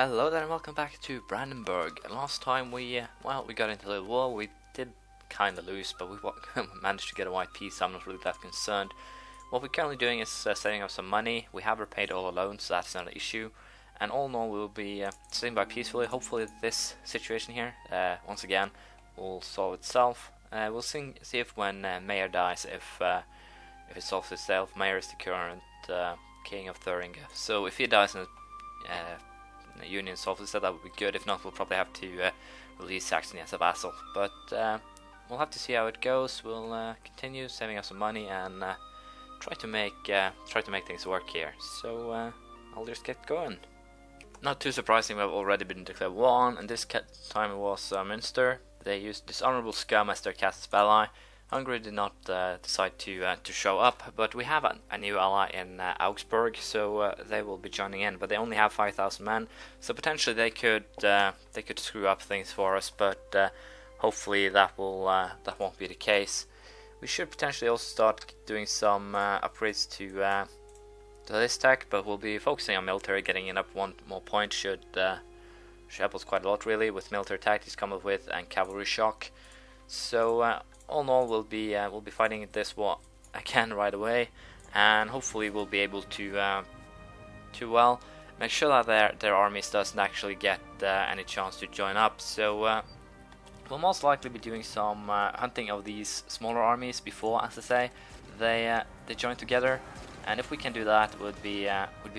Hello there and welcome back to Brandenburg. Last time we got into the war. We did kinda lose, but we managed to get a white piece, so I'm not really that concerned. What we're currently doing is setting up some money. We have repaid all our loans, so that's not an issue. And all in all, we'll be sitting by peacefully. Hopefully this situation here, once again, will solve itself. We'll see if when Mayor dies, if it solves itself. Mayor is the current king of Thuringia. So if he dies and the union solves itself, that would be good. If not, we'll probably have to release Saxony as a vassal. But we'll have to see how it goes. We'll continue saving up some money and try to make things work here. So I'll just get going. Not too surprising, we've already been declared war on, and this time it was Münster. They used dishonorable scum as their casus belli. Hungary did not decide to show up, but we have a new ally in Augsburg, so they will be joining in. But they only have 5,000 men, so potentially they could screw up things for us. But hopefully that won't be the case. We should potentially also start doing some upgrades to this tech, but we'll be focusing on military. Getting it up one more point should help us quite a lot, really, with military tactics come up with and cavalry shock. So all in all, we'll be fighting this war again right away, and hopefully we'll be able to make sure that their armies doesn't actually get any chance to join up. So we'll most likely be doing some hunting of these smaller armies before, as I say, they join together. And if we can do that, would be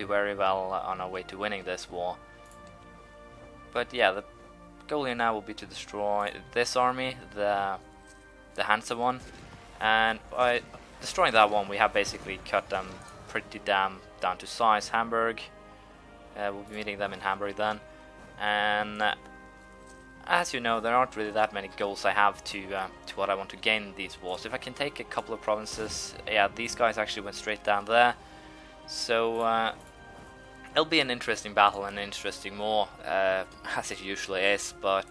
very well on our way to winning this war. But yeah, the goal here now will be to destroy this army, the Hansa one, and by destroying that one, we have basically cut them pretty damn down to size. Hamburg, we'll be meeting them in Hamburg then, and as you know, there aren't really that many goals I have to what I want to gain in these wars. If I can take a couple of provinces, yeah, these guys actually went straight down there, so it'll be an interesting battle and an interesting war, as it usually is. But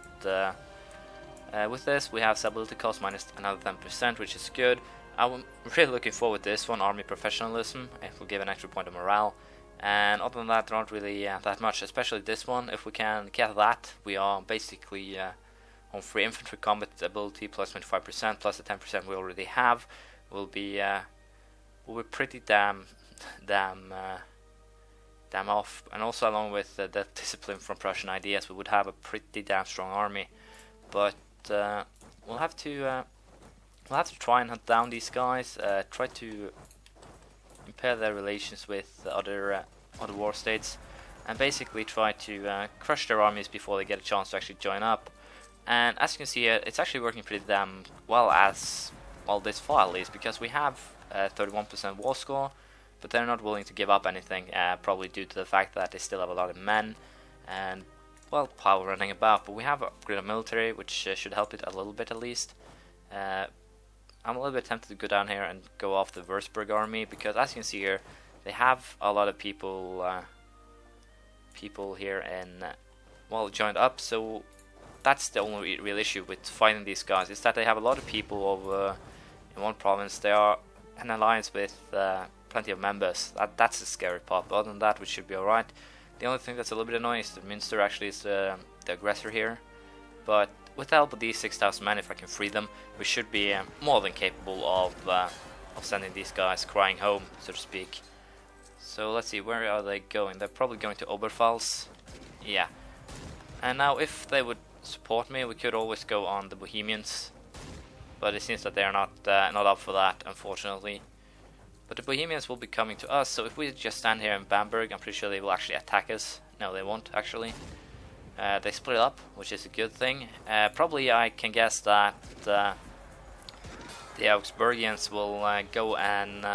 with this, we have stability cost minus another 10%, which is good. I'm really looking forward to this one, army professionalism. It will give an extra point of morale. And other than that, there aren't really that much, especially this one. If we can get that, we are basically on free infantry combat ability plus 25% plus the 10% we already have. We'll be pretty damn off. And also, along with the discipline from Prussian ideas, we would have a pretty damn strong army. But we'll have to try and hunt down these guys. Try to impair their relations with other war states, and basically try to crush their armies before they get a chance to actually join up. And as you can see, it's actually working pretty damn well, this far at least, because we have 31% war score, but they're not willing to give up anything, probably due to the fact that they still have a lot of men and, well, power running about. But we have upgraded military, which should help it a little bit at least. I'm a little bit tempted to go down here and go off the Würzburg army, because as you can see here, they have a lot of people here in joined up. So that's the only real issue with fighting these guys, is that they have a lot of people over in one province. They are an alliance with plenty of members. That's the scary part. But other than that, we should be alright. The only thing that's a little bit annoying is that Münster actually is the aggressor here, but with the help of these 6,000 men, if I can free them, we should be more than capable of sending these guys crying home, so to speak. So let's see, where are they going? They're probably going to Oberpfalz. Yeah. And now, if they would support me, we could always go on the Bohemians, but it seems that they are not up for that, unfortunately. But the Bohemians will be coming to us, so if we just stand here in Bamberg, I'm pretty sure they will actually attack us. No, they won't actually. They split up, which is a good thing. Probably I can guess that the Augsburgians will go and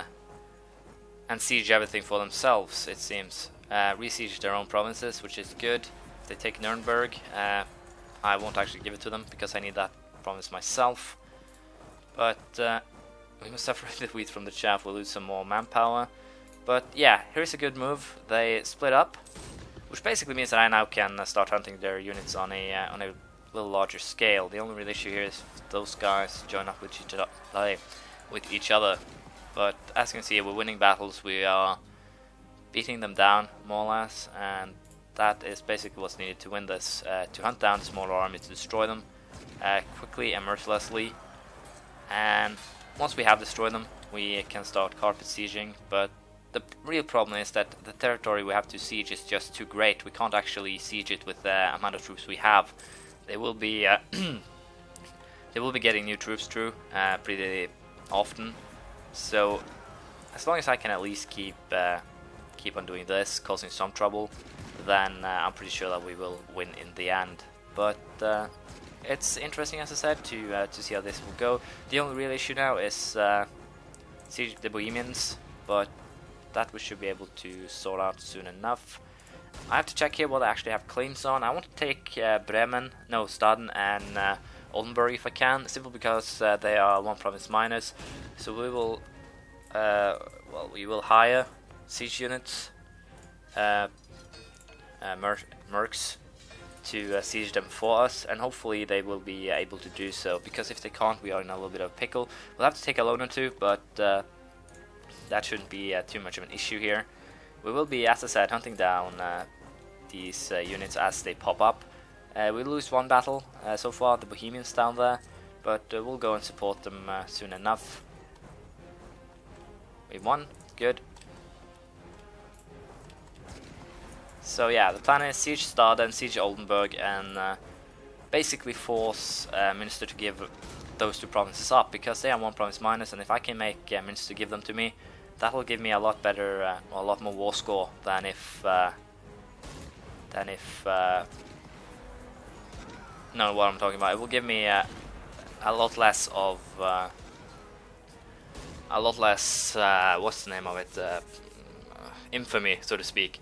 siege everything for themselves, it seems. Re-siege their own provinces, which is good. If they take Nuremberg, I won't actually give it to them, because I need that province myself. But we must separate the wheat from the chaff. We'll lose some more manpower. But yeah, here's a good move. They split up, which basically means that I now can start hunting their units on a little larger scale. The only real issue here is those guys join up with each other. But as you can see, we're winning battles. We are beating them down more or less, and that is basically what's needed to win this, to hunt down the smaller army, to destroy them quickly and mercilessly. And once we have destroyed them, we can start carpet sieging, but the real problem is that the territory we have to siege is just too great. We can't actually siege it with the amount of troops we have. They will be they will be getting new troops through pretty often. So as long as I can at least keep on doing this, causing some trouble, then I'm pretty sure that we will win in the end. But it's interesting, as I said, to see how this will go. The only real issue now is siege the Bohemians, but that we should be able to sort out soon enough. I have to check here what I actually have claims on. I want to take Staden and Oldenburg if I can, simply because they are one province minus. So we will, we will hire siege units, mercs, to siege them for us, and hopefully they will be able to do so. Because if they can't, we are in a little bit of a pickle. We'll have to take a loan or two, but that shouldn't be too much of an issue here. We will be, as I said, hunting down these units as they pop up. We lose one battle so far, the Bohemians down there, but we'll go and support them soon enough. We won, good. So yeah, the plan is siege Staden, siege Oldenburg, and basically force Minister to give those two provinces up, because they are one province minus, and if I can make Minister give them to me, that will give me a lot better, a lot more war score than if no, what I'm talking about. It will give me a lot less of what's the name of it? Infamy, so to speak.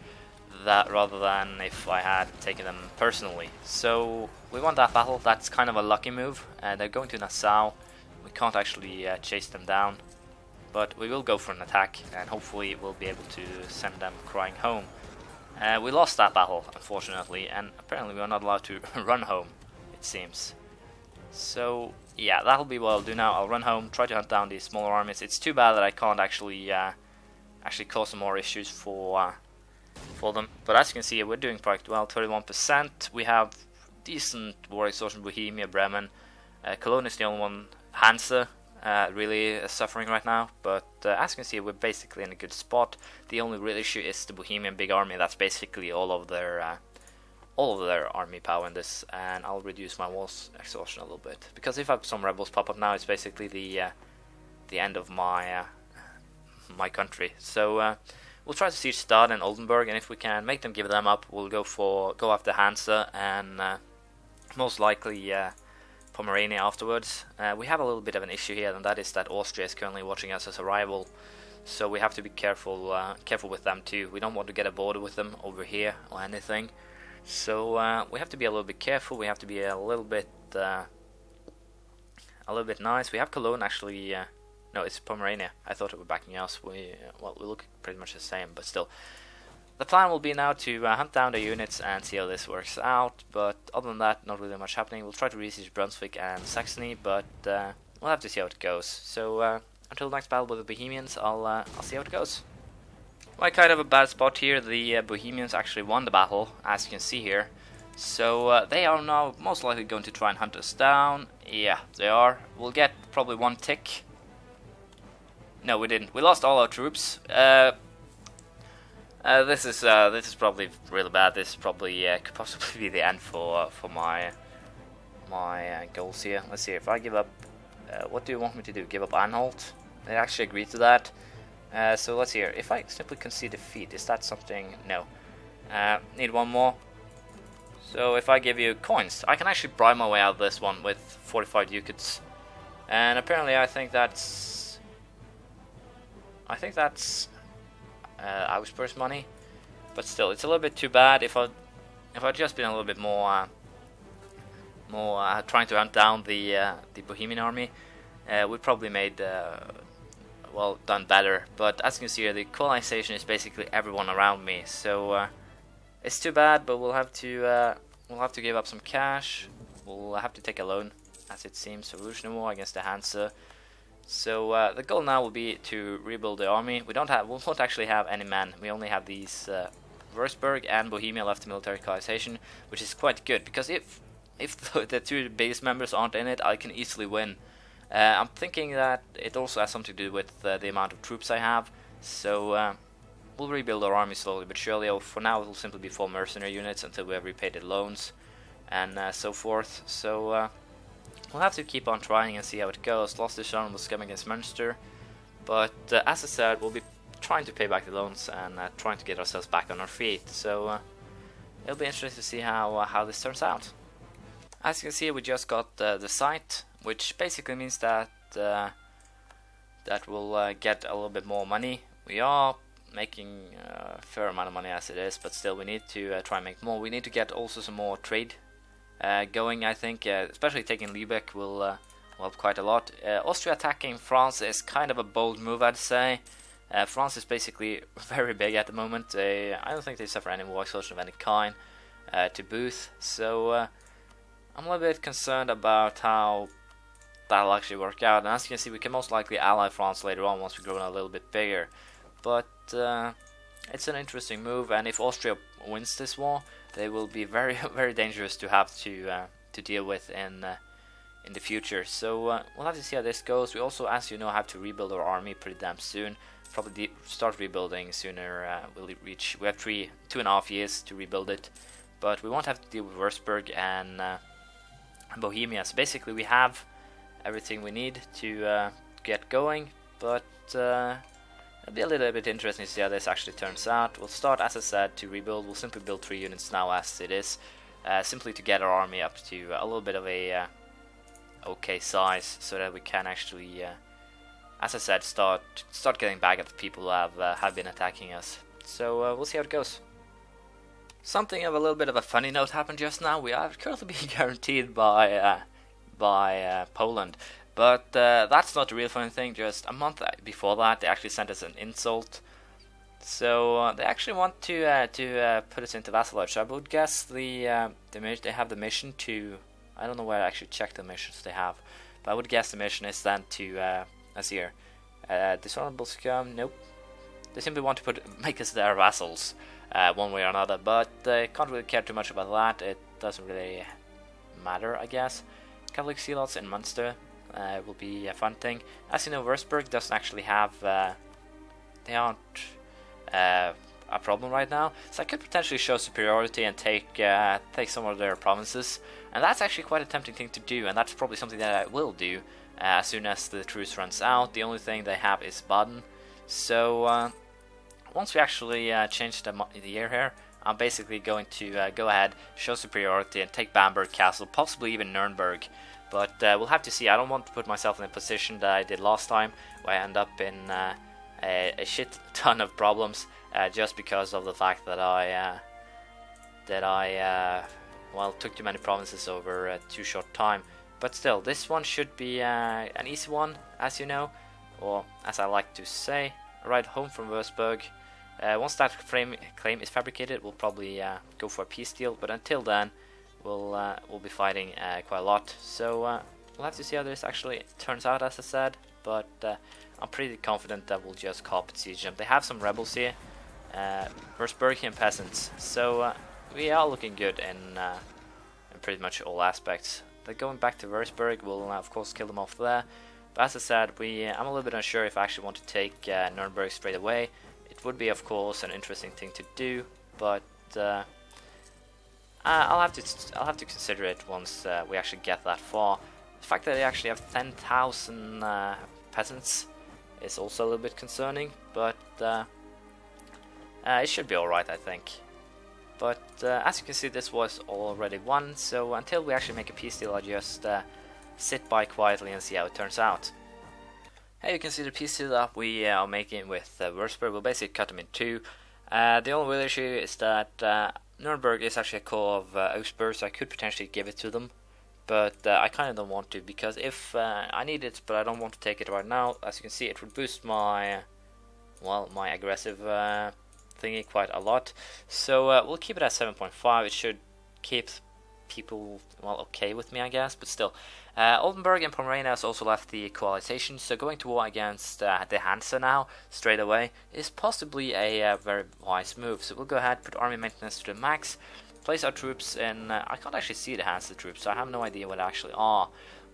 That rather than if I had taken them personally. So we won that battle. That's kind of a lucky move. They're going to Nassau. We can't actually chase them down, but we will go for an attack, and hopefully we'll be able to send them crying home. We lost that battle, unfortunately, and apparently we are not allowed to run home, it seems. So yeah, that'll be what I'll do now. I'll run home, try to hunt down these smaller armies. It's too bad that I can't actually cause some more issues for them. But as you can see, we're doing quite well. 31%. We have decent war exhaustion. Bohemia, Bremen, Cologne is the only one. Hansa really suffering right now. But as you can see, we're basically in a good spot. The only real issue is the Bohemian big army. That's basically all of their army power in this, and I'll reduce my war exhaustion a little bit, because if I have some rebels pop up now, it's basically the end of my my country. So we'll try to siege Stad and Oldenburg, and if we can make them give them up, we'll go after Hansa and most likely Pomerania afterwards. We have a little bit of an issue here, and that is that Austria is currently watching us as a rival, so we have to be careful with them too. We don't want to get a border with them over here or anything, so we have to be a little bit careful. We have to be a little bit nice. We have Cologne actually. No, it's Pomerania. I thought it were backing us. We look pretty much the same, but still. The plan will be now to hunt down the units and see how this works out, but other than that, not really much happening. We'll try to re-siege Brunswick and Saxony, but we'll have to see how it goes. So until the next battle with the Bohemians, I'll see how it goes. Well, kind of a bad spot here. The Bohemians actually won the battle, as you can see here. So they are now most likely going to try and hunt us down. Yeah, they are. We'll get probably one tick. No, we didn't. We lost all our troops. This is probably really bad. This is probably could possibly be the end for my goals here. Let's see. If I give up, what do you want me to do? Give up Anhalt? They actually agreed to that. So let's see here. If I simply concede defeat, is that something? No. Need one more. So if I give you coins, I can actually bribe my way out of this one with 45 ducats. And apparently, I think that's Augsburg's money, but still, it's a little bit too bad. If I'd just been a little bit more trying to hunt down the Bohemian army, we probably made done better. But as you can see here, the colonization is basically everyone around me, so it's too bad. But we'll have to give up some cash. We'll have to take a loan, as it seems. Revolutionary war against the Hansa. So the goal now will be to rebuild the army. We won't actually have any men. We only have these Würzburg and Bohemia left the military coalition, which is quite good, because if the two biggest members aren't in it, I can easily win. I'm thinking that it also has something to do with the amount of troops I have, so we'll rebuild our army slowly but surely. For now it will simply be 4 mercenary units until we have repaid the loans and so forth, so we'll have to keep on trying and see how it goes. Lost this round was coming against Munster, but as I said, we'll be trying to pay back the loans and trying to get ourselves back on our feet, so it'll be interesting to see how this turns out. As you can see, we just got the site, which basically means that that we'll get a little bit more money. We are making a fair amount of money as it is, but still we need to try and make more. We need to get also some more trade going, I think, especially taking Lübeck will help quite a lot. Austria attacking France is kind of a bold move, I'd say. France is basically very big at the moment. I don't think they suffer any war exhaustion of any kind to boot, so I'm a little bit concerned about how that'll actually work out. And as you can see, we can most likely ally France later on once we grow a little bit bigger. But it's an interesting move, and if Austria wins this war, they will be very, very dangerous to have to deal with in the future. So we'll have to see how this goes. We also, as you know, have to rebuild our army pretty damn soon. Probably start rebuilding sooner. We have 2.5 years to rebuild it, but we won't have to deal with Würzburg and Bohemia. So basically, we have everything we need to get going, but it'll be a little bit interesting to see how this actually turns out. We'll start, as I said, to rebuild. We'll simply build 3 units now as it is, simply to get our army up to a little bit of a okay size, so that we can actually, as I said, start getting back at the people who have been attacking us. So we'll see how it goes. Something of a little bit of a funny note happened just now. We are currently being guaranteed by Poland, but that's not the real funny thing. Just a month before that, they actually sent us an insult. So they actually want to put us into vassalage. I would guess they have the mission to. I don't know where I actually check the missions they have, but I would guess the mission is then to as here, dishonorable scum. Nope, they simply want to make us their vassals, one way or another. But they can't really care too much about that. It doesn't really matter, I guess. Catholic zealots in Munster will be a fun thing. As you know, Würzburg doesn't actually have. They aren't a problem right now, so I could potentially show superiority and take some of their provinces, and that's actually quite a tempting thing to do, and that's probably something that I will do as soon as the truce runs out. The only thing they have is Baden, so once we actually change the year here, I'm basically going to go ahead, show superiority, and take Bamberg Castle, possibly even Nuremberg. But we'll have to see. I don't want to put myself in a position that I did last time, where I end up in a shit ton of problems just because of the fact that I took too many provinces over a too short time. But still, this one should be an easy one, as you know, or as I like to say, ride home from Würzburg. Once that claim is fabricated, we'll probably go for a peace deal. But until then, we'll be fighting quite a lot. So we'll have to see how this actually turns out, as I said. But I'm pretty confident that we'll just carpet siege them. They have some rebels here, Würzburgian peasants. So we are looking good in pretty much all aspects. They're going back to Würzburg. We'll of course kill them off there. But as I said, I'm a little bit unsure if I actually want to take Nuremberg straight away. It would be, of course, an interesting thing to do, but I'll have to consider it once we actually get that far. The fact that they actually have 10,000 peasants is also a little bit concerning, but it should be all right, I think. But as you can see, this was already won. So until we actually make a peace deal, I just sit by quietly and see how it turns out. Here you can see the peace deal that we are making with Würzburg. We'll basically cut them in two. The only real issue is that Nuremberg is actually a core of Augsburg, so I could potentially give it to them. But I kind of don't want to, because if I need it, but I don't want to take it right now. As you can see, it would boost my aggressive thingy quite a lot. So we'll keep it at 7.5. It should keep people, well, okay with me, I guess, but still. Oldenburg and Pomerania has also left the coalition, so going to war against the Hansa now, straight away, is possibly a very wise move. So we'll go ahead, put army maintenance to the max, place our troops in, I can't actually see the Hansa troops, so I have no idea what they actually are.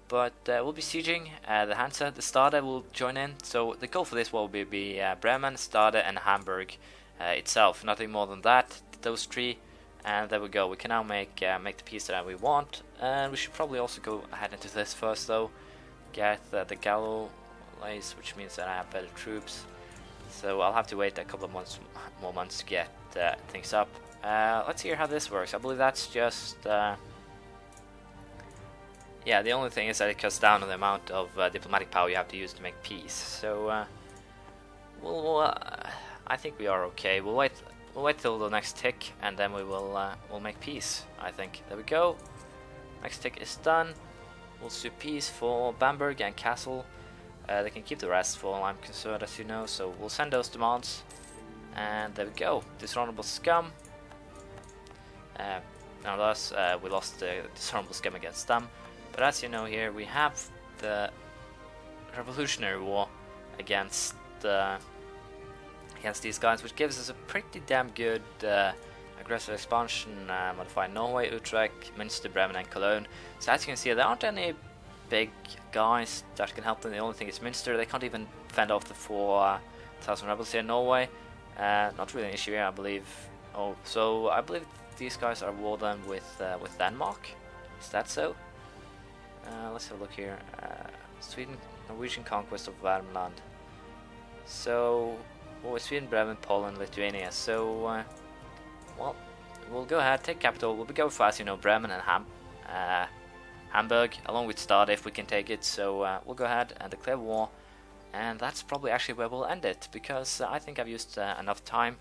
But we'll be sieging the Hansa, the Stade will join in, so the goal for this will be Bremen, Stade and Hamburg itself, nothing more than that, those three. And there we go, we can now make the piece that we want, and we should probably also go ahead into this first though, get the Gallo lace, which means that I have better troops, so I'll have to wait a couple of more months to get things up. Let's hear how this works. I believe that's just, yeah, the only thing is that it cuts down on the amount of diplomatic power you have to use to make peace, so I think we are okay. We'll wait till the next tick, and then we'll make peace, I think. There we go. Next tick is done. We'll sue peace for Bamberg and Kassel. They can keep the rest for all I'm concerned, as you know, so we'll send those demands. And there we go. Dishonorable scum. Now thus, we lost the dishonorable scum against them. But as you know here, we have the Revolutionary War against these guys, which gives us a pretty damn good aggressive expansion, modified Norway, Utrecht, Münster, Bremen and Cologne. So as you can see, there aren't any big guys that can help them. The only thing is Münster. They can't even fend off the 4,000 rebels here in Norway. Not really an issue here, I believe. Oh, so I believe these guys are war then with Denmark. Is that so? Let's have a look here. Sweden, Norwegian conquest of Värmland. So, well, Sweden, Bremen, Poland, Lithuania. So, well, we'll go ahead, take capital. We'll go for, as you know, Bremen and Hamburg, along with Stade if we can take it. So we'll go ahead and declare war, and that's probably actually where we'll end it, because I think I've used enough time.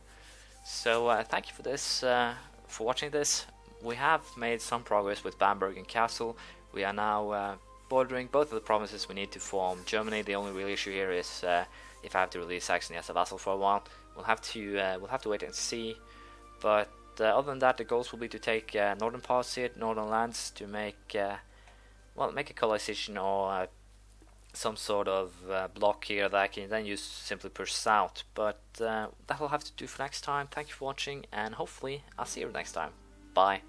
So thank you for this, for watching this. We have made some progress with Bamberg and Kassel. We are now bordering both of the provinces we need to form Germany. The only real issue here is if I have to release Saxony as a vassal for a while. We'll have to wait and see. But other than that, the goals will be to take northern parts here, northern lands, to make make a coalition or some sort of block here that I can then use to simply push south. But that will have to do for next time. Thank you for watching, and hopefully I'll see you next time. Bye.